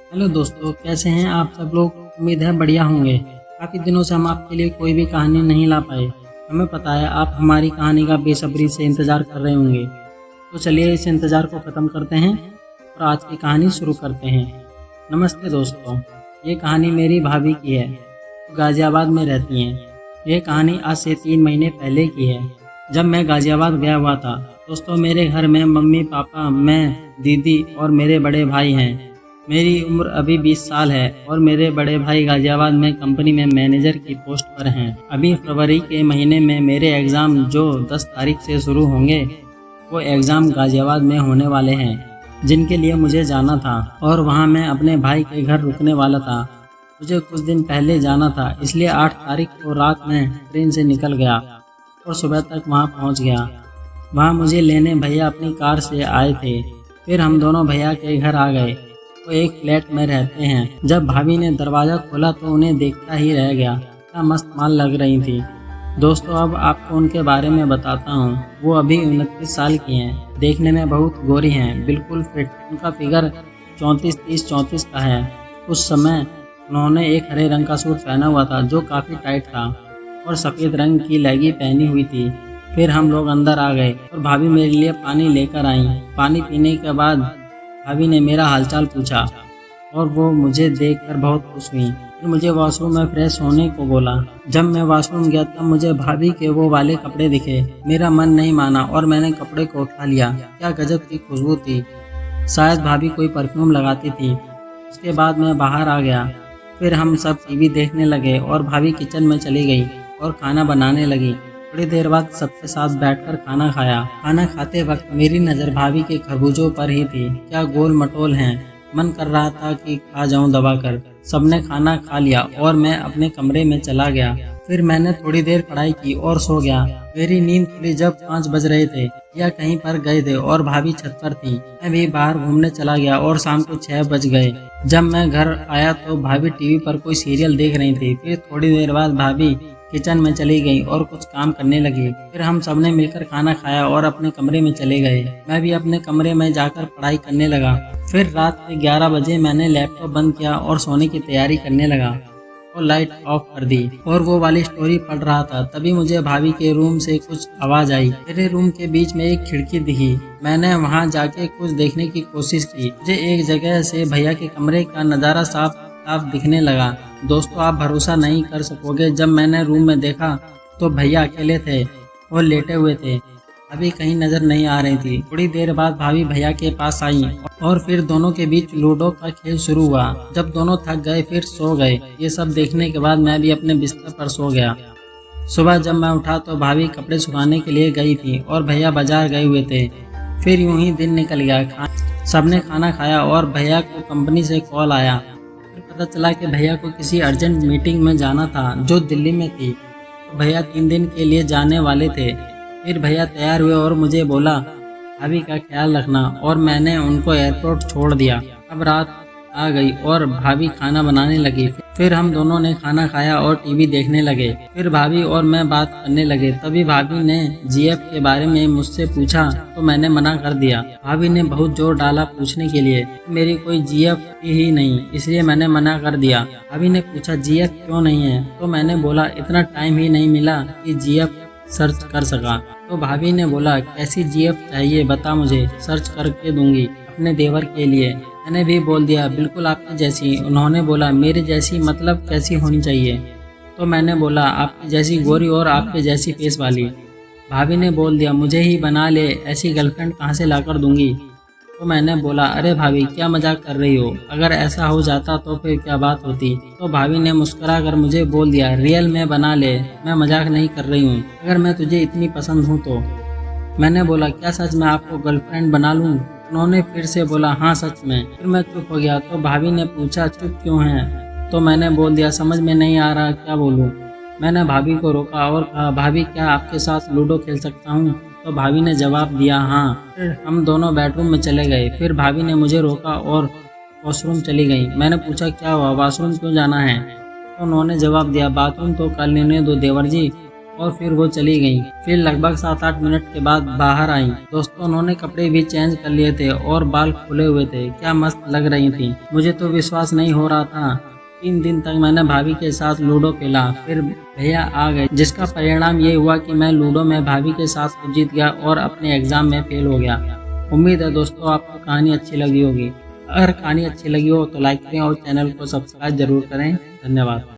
Hello दोस्तों, कैसे हैं आप सब लोग। उम्मीद है बढ़िया होंगे। काफ़ी दिनों से हम आपके लिए कोई भी कहानी नहीं ला पाए। हमें पता है आप हमारी कहानी का बेसब्री से इंतज़ार कर रहे होंगे। तो चलिए इस इंतज़ार को ख़त्म करते हैं और आज की कहानी शुरू करते हैं। नमस्ते दोस्तों, ये कहानी मेरी भाभी की है, जो गाज़ियाबाद में रहती हैं। ये कहानी आज से 3 महीने पहले की है, जब मैं गाज़ियाबाद गया हुआ था। दोस्तों, मेरे घर में मम्मी पापा, मैं, दीदी और मेरे बड़े भाई हैं। मेरी उम्र अभी 20 साल है और मेरे बड़े भाई गाज़ियाबाद में कंपनी में मैनेजर की पोस्ट पर हैं। अभी फरवरी के महीने में मेरे एग्ज़ाम जो 10 तारीख से शुरू होंगे, वो एग्ज़ाम गाज़ियाबाद में होने वाले हैं, जिनके लिए मुझे जाना था और वहाँ मैं अपने भाई के घर रुकने वाला था। मुझे कुछ दिन पहले जाना था, इसलिए 8 तारीख को रात में ट्रेन से निकल गया और सुबह तक वहाँ पहुँच गया। वहाँ मुझे लेने भैया अपनी कार से आए थे। फिर हम दोनों भैया के घर आ गए। वो एक फ्लैट में रहते हैं। जब भाभी ने दरवाज़ा खोला तो उन्हें देखता ही रह गया। क्या मस्त माल लग रही थी। दोस्तों, अब आपको उनके बारे में बताता हूँ। वो अभी 29 साल की हैं। देखने में बहुत गोरी हैं, बिल्कुल फिट। उनका फिगर 34-30-34 का है। उस समय उन्होंने एक हरे रंग का सूट पहना हुआ था, जो काफ़ी टाइट था, और सफ़ेद रंग की लेगी पहनी हुई थी। फिर हम लोग अंदर आ गए और भाभी मेरे लिए पानी लेकर आई। पानी पीने के बाद भाभी ने मेरा हालचाल पूछा और वो मुझे देखकर बहुत खुश हुई। फिर मुझे वॉशरूम में फ्रेश होने को बोला। जब मैं वॉशरूम गया तब मुझे भाभी के वो वाले कपड़े दिखे। मेरा मन नहीं माना और मैंने कपड़े को उठा लिया। क्या गजब की खुशबू थी। शायद भाभी कोई परफ्यूम लगाती थी। उसके बाद मैं बाहर आ गया। फिर हम सब टीवी देखने लगे और भाभी किचन में चली गई और खाना बनाने लगी। थोड़ी देर बाद सबके साथ बैठकर खाना खाया। खाना खाते वक्त मेरी नज़र भाभी के खरबूजों पर ही थी। क्या गोल मटोल हैं। मन कर रहा था कि खा जाऊं दबाकर। सबने खाना खा लिया और मैं अपने कमरे में चला गया। फिर मैंने थोड़ी देर पढ़ाई की और सो गया। मेरी नींद खुली जब 5 बज रहे थे या कहीं पर गए थे और भाभी छत पर थी। मैं भी बाहर घूमने चला गया और शाम को 6 बज गए। जब मैं घर आया तो भाभी टीवी पर कोई सीरियल देख रही थी। फिर थोड़ी देर बाद भाभी किचन में चली गई और कुछ काम करने लगी। फिर हम सबने मिलकर खाना खाया और अपने कमरे में चले गए। मैं भी अपने कमरे में जाकर पढ़ाई करने लगा। फिर रात के 11 बजे मैंने लैपटॉप बंद किया और सोने की तैयारी करने लगा और लाइट ऑफ कर दी और वो वाली स्टोरी पढ़ रहा था। तभी मुझे भाभी के रूम से कुछ आवाज आई। मेरे रूम के बीच में एक खिड़की दिखी। मैंने वहां जाके कुछ देखने की कोशिश की। मुझे एक जगह से भैया के कमरे का नज़ारा साफ साफ दिखने लगा। दोस्तों, आप भरोसा नहीं कर सकोगे, जब मैंने रूम में देखा तो भैया अकेले थे और लेटे हुए थे। अभी कहीं नजर नहीं आ रही थी। थोड़ी देर बाद भाभी भैया के पास आई और फिर दोनों के बीच लूडो का खेल शुरू हुआ। जब दोनों थक गए फिर सो गए। ये सब देखने के बाद मैं भी अपने बिस्तर पर सो गया। सुबह जब मैं उठा तो भाभी कपड़े सुखाने के लिए गई थी और भैया बाजार गए हुए थे। फिर यूं ही दिन निकल गया। सबने खाना खाया और भैया को कंपनी से कॉल आया। पता चला कि भैया को किसी अर्जेंट मीटिंग में जाना था जो दिल्ली में थी। भैया 3 दिन के लिए जाने वाले थे। फिर भैया तैयार हुए और मुझे बोला भाभी का ख्याल रखना, और मैंने उनको एयरपोर्ट छोड़ दिया। अब रात आ गई और भाभी खाना बनाने लगी। फिर हम दोनों ने खाना खाया और टीवी देखने लगे। फिर भाभी और मैं बात करने लगे। तभी भाभी ने जीएफ के बारे में मुझसे पूछा तो मैंने मना कर दिया। भाभी ने बहुत जोर डाला पूछने के लिए। मेरी कोई जीएफ ही नहीं, इसलिए मैंने मना कर दिया। भाभी ने पूछा जीएफ क्यों नहीं है, तो मैंने बोला इतना टाइम ही नहीं मिला कि जीएफ सर्च कर सका। तो भाभी ने बोला कैसी जीएफ चाहिए बता, मुझे सर्च करके दूंगी अपने देवर के लिए। मैंने भी बोल दिया बिल्कुल आपकी जैसी। उन्होंने बोला मेरे जैसी मतलब कैसी होनी चाहिए। तो मैंने बोला आपकी जैसी गोरी और आपके जैसी फेस वाली। भाभी ने बोल दिया मुझे ही बना ले, ऐसी गर्लफ्रेंड कहाँ से लाकर दूंगी। तो मैंने बोला अरे भाभी क्या मजाक कर रही हो, अगर ऐसा हो जाता तो फिर क्या बात होती। तो भाभी ने मुस्कुरा कर मुझे बोल दिया रियल में बना ले, मैं मजाक नहीं कर रही हूँ, अगर मैं तुझे इतनी पसंद हूँ तो। मैंने बोला क्या सच में आपको गर्लफ्रेंड बना लूँ। उन्होंने फिर से बोला हाँ सच में। फिर मैं चुप हो गया। तो भाभी ने पूछा चुप क्यों है। तो मैंने बोल दिया समझ में नहीं आ रहा क्या बोलूँ। मैंने भाभी को रोका और कहा भाभी क्या आपके साथ लूडो खेल सकता हूँ। तो भाभी ने जवाब दिया हाँ। फिर हम दोनों बेडरूम में चले गए। फिर भाभी ने मुझे रोका और वॉशरूम चली गई। मैंने पूछा क्या हुआ, वॉशरूम क्यों जाना है। तो उन्होंने जवाब दिया बाथरूम तो कर लेने दो देवर जी, और फिर वो चली गईं। फिर लगभग 7-8 मिनट के बाद बाहर आईं। दोस्तों उन्होंने कपड़े भी चेंज कर लिए थे और बाल खुले हुए थे। क्या मस्त लग रही थी। मुझे तो विश्वास नहीं हो रहा था। 3 दिन तक मैंने भाभी के साथ लूडो खेला। फिर भैया आ गए, जिसका परिणाम ये हुआ कि मैं लूडो में भाभी के साथ तो जीत गया और अपने एग्जाम में फेल हो गया। उम्मीद है दोस्तों आपको कहानी अच्छी लगी होगी। अगर कहानी अच्छी लगी हो तो लाइक करें और चैनल को सब्सक्राइब जरूर करें। धन्यवाद।